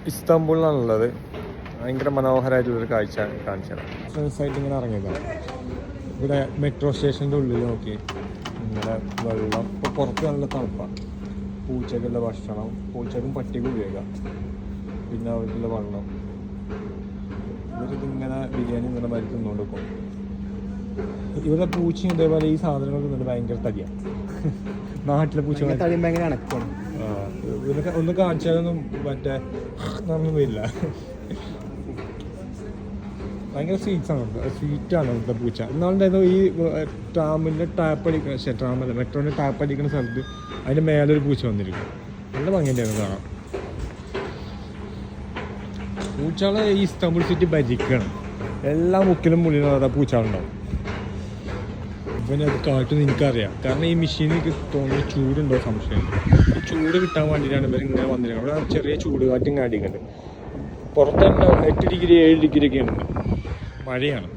ഇസ്താംബൂളിലാണുള്ളത്. ഭയങ്കര മനോഹരമായിട്ടുള്ളൊരു കാഴ്ച കാണിച്ചത്. ഫ്രണ്ട്സായിട്ട് ഇങ്ങനെ ഇറങ്ങിയതാണ്. ഇവിടെ മെട്രോ സ്റ്റേഷൻ്റെ ഉള്ളിൽ നോക്കി ഇങ്ങനെ വെള്ളം. ഇപ്പോൾ പുറത്ത് നല്ല തണുപ്പാണ്. പൂച്ചക്കുള്ള ഭക്ഷണം, പൂച്ചക്കും പട്ടിക്കും ഉപയോഗിക്കാം. പിന്നെ അവർക്കുള്ള വെള്ളം. ഇവരിതിങ്ങനെ ബിരിയാണി ഇങ്ങനെ മരി തിന്നുകൊണ്ട് പോകും. ഇവിടെ പൂച്ചയും ഇതേപോലെ ഈ സാധനങ്ങൾക്ക് തന്നെ ഭയങ്കര തടിയാണ്. നാട്ടിലെ പൂച്ച ഭയങ്കര അണക്കാണ്. ഇതൊക്കെ ഒന്ന് കാണിച്ചാലൊന്നും മറ്റേ ഒന്നും വരില്ല. ഭയങ്കര സ്വീറ്റ്സാണ്. സ്വീറ്റാണ് ഇവിടുത്തെ പൂച്ച. എന്നാലുണ്ടായിരുന്നു ഈ ട്രാമിൻ്റെ ടാപ്പ് അടിക്കുന്ന ട്രാമല്ല മെട്രോൻ്റെ ടാപ്പ് അടിക്കുന്ന സ്ഥലത്ത് അതിൻ്റെ മേലൊരു പൂച്ച വന്നിരിക്കും. നല്ല ഭംഗിയുണ്ടായിരുന്നു കാണാം. പൂച്ചകളെ ഈ ഇസ്താംബുൾ സിറ്റി ഭരിക്കണം. എല്ലാ മുക്കിലും മുള്ളിലും അതാ പൂച്ചകളുണ്ടാവും. ഇവനെ അത് കാട്ടുമെന്ന് എനിക്കറിയാം. കാരണം ഈ മെഷീനിൽ തോന്നുന്ന ചൂടുണ്ടോ സംശയം. ഈ ചൂട് കിട്ടാൻ വേണ്ടിയിട്ടാണ് ഇവർ ഇങ്ങനെ വന്നിരിക്കുന്നത്. അവിടെ ചെറിയ ചൂട് കാറ്റും കാടിക്കുന്നുണ്ട്. പുറത്ത് തന്നെ 8 ഡിഗ്രി 7 ഡിഗ്രി ഒക്കെ ഉണ്ട്. മഴയാണ്.